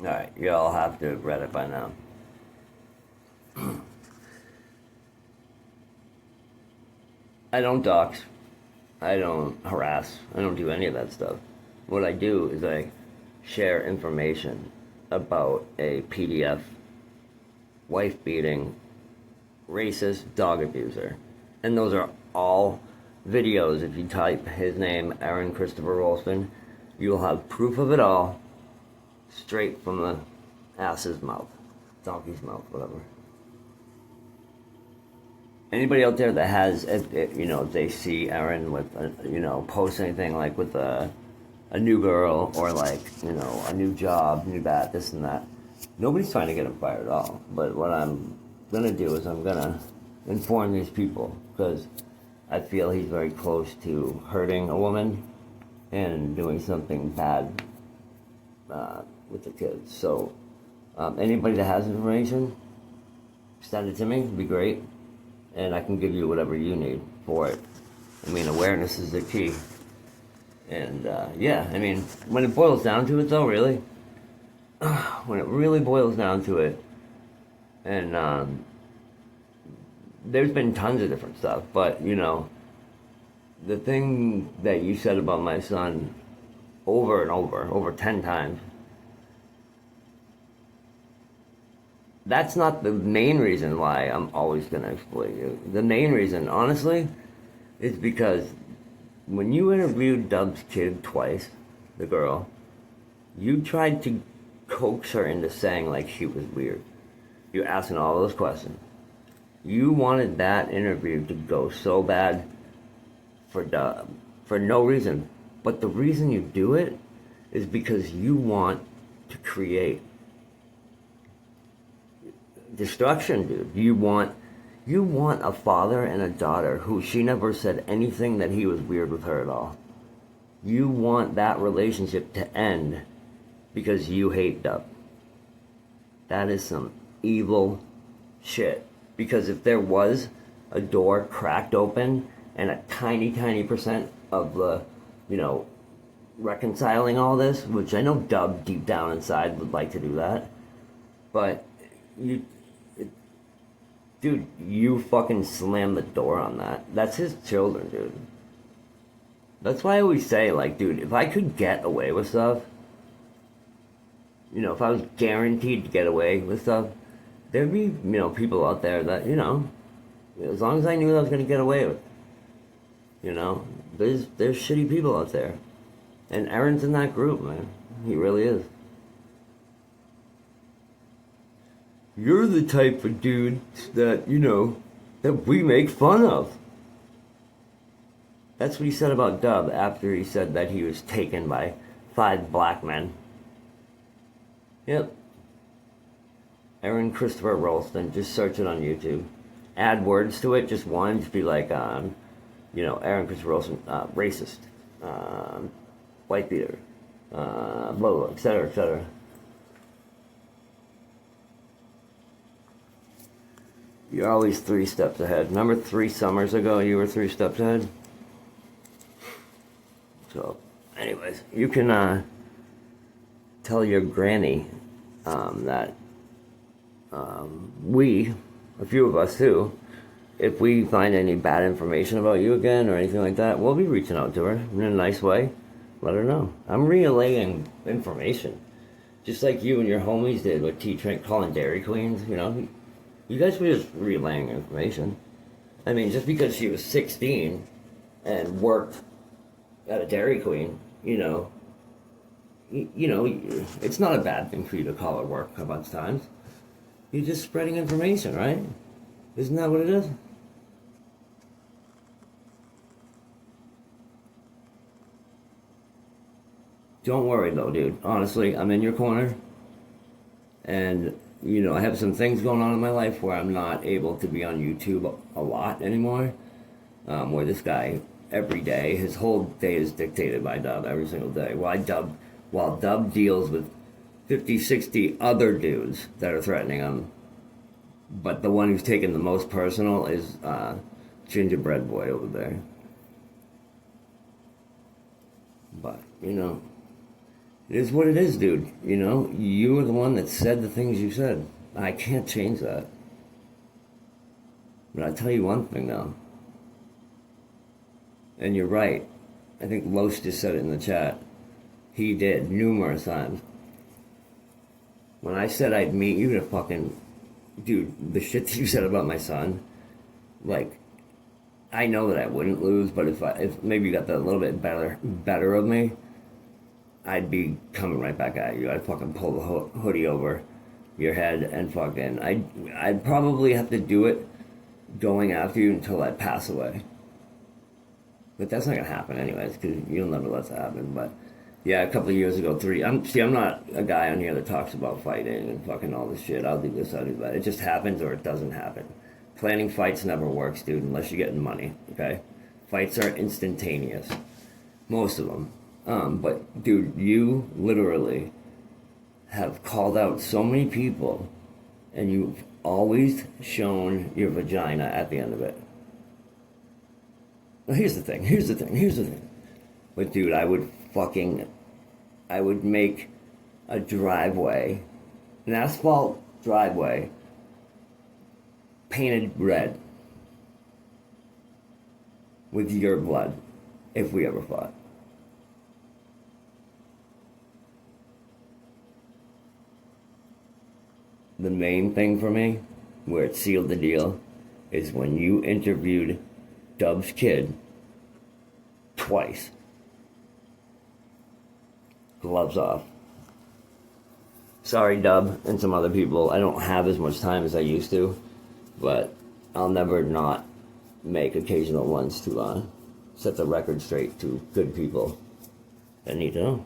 Alright, you all have to have read it by now. I don't dox. I don't harass. I don't do any of that stuff. What I do is I share information about a PDF wife-beating, racist dog abuser. And those are all videos. If you type his name, AARON Christopher Rolston, you'll have proof of it all straight from the ass's mouth. Donkey's mouth, whatever. Anybody out there that has, if they see AARON with, post anything like with a new girl or like, a new job, new that, this and that, nobody's trying to get him fired at all. But what I'm going to do is I'm going to inform these people because I feel he's very close to hurting a woman and doing something bad with the kids. So anybody that has information, send it to me. It'd be great. And I can give you whatever you need for it. I mean, awareness is the key. And, when it boils down to it, though, really, when it really boils down to it, and there's been tons of different stuff, but, the thing that you said about my son over and over 10 times, that's not the main reason why I'm always going to exploit you. The main reason, honestly, is because when you interviewed DUBB's kid twice, the girl, you tried to coax her into saying like she was weird. You're asking all those questions. You wanted that interview to go so bad for DUBB, for no reason. But the reason you do it is because you want to create destruction, dude. You want a father and a daughter who she never said anything that he was weird with her at all. You want that relationship to end because you hate DUBB. That is some evil shit. Because if there was a door cracked open and a tiny percent of the, reconciling all this, which I know DUBB deep down inside would like to do that, but dude, you fucking slammed the door on that. That's his children, dude. That's why I always say, like, dude, if I could get away with stuff, if I was guaranteed to get away with stuff, there'd be, people out there that, as long as I knew I was going to get away with it, there's shitty people out there. And AARON's in that group, man. He really is. You're the type of dude that, that we make fun of. That's what he said about DUBB after he said that he was taken by 5 black men. Yep. AARON Christopher Rolston. Just search it on YouTube. Add words to it, just one. Just be like, AARON Christopher Rolston, racist, white beater, blah, blah, etc., etc. You're always 3 steps ahead. Remember 3 summers ago you were 3 steps ahead? So, anyways, you can tell your granny that we, a few of us too, if we find any bad information about you again or anything like that, we'll be reaching out to her in a nice way. Let her know. I'm relaying information. Just like you and your homies did with T-Trink calling Dairy Queens, You guys were just relaying information. I mean, just because she was 16 and worked at a Dairy Queen, it's not a bad thing for you to call her work a bunch of times. You're just spreading information, right? Isn't that what it is? Don't worry though, dude. Honestly, I'm in your corner. And I have some things going on in my life where I'm not able to be on YouTube a lot anymore. Where this guy, every day, his whole day is dictated by DUBB every single day. While DUBB deals with 50, 60 other dudes that are threatening him. But the one who's taken the most personal is Gingerbread Boy over there. But, It is what it is, dude. You know, you were the one that said the things you said. I can't change that. But I'll tell you one thing, though. And you're right. I think Los just said it in the chat. He did, numerous times. When I said I'd meet you to fucking... Dude, the shit that you said about my son, like, I know that I wouldn't lose, but if maybe you got that a little bit better of me, I'd be coming right back at you. I'd fucking pull the hoodie over your head and fucking... I'd probably have to do it going after you until I pass away. But that's not gonna happen anyways, because you'll never let that happen. But yeah, a couple of years ago, I'm not a guy on here that talks about fighting and fucking all this shit. I'll do this, I'll do that. It just happens or it doesn't happen. Planning fights never works, dude, unless you're getting money, okay? Fights are instantaneous. Most of them. But dude, you literally have called out so many people and you've always shown your vagina at the end of it. Well, here's the thing. But dude, I would make a driveway, an asphalt driveway, painted red with your blood if we ever fought. The main thing for me, where it sealed the deal, is when you interviewed DUBB's kid twice. Gloves off. Sorry, DUBB, and some other people. I don't have as much time as I used to, but I'll never not make occasional ones to set the record straight to good people that need to know.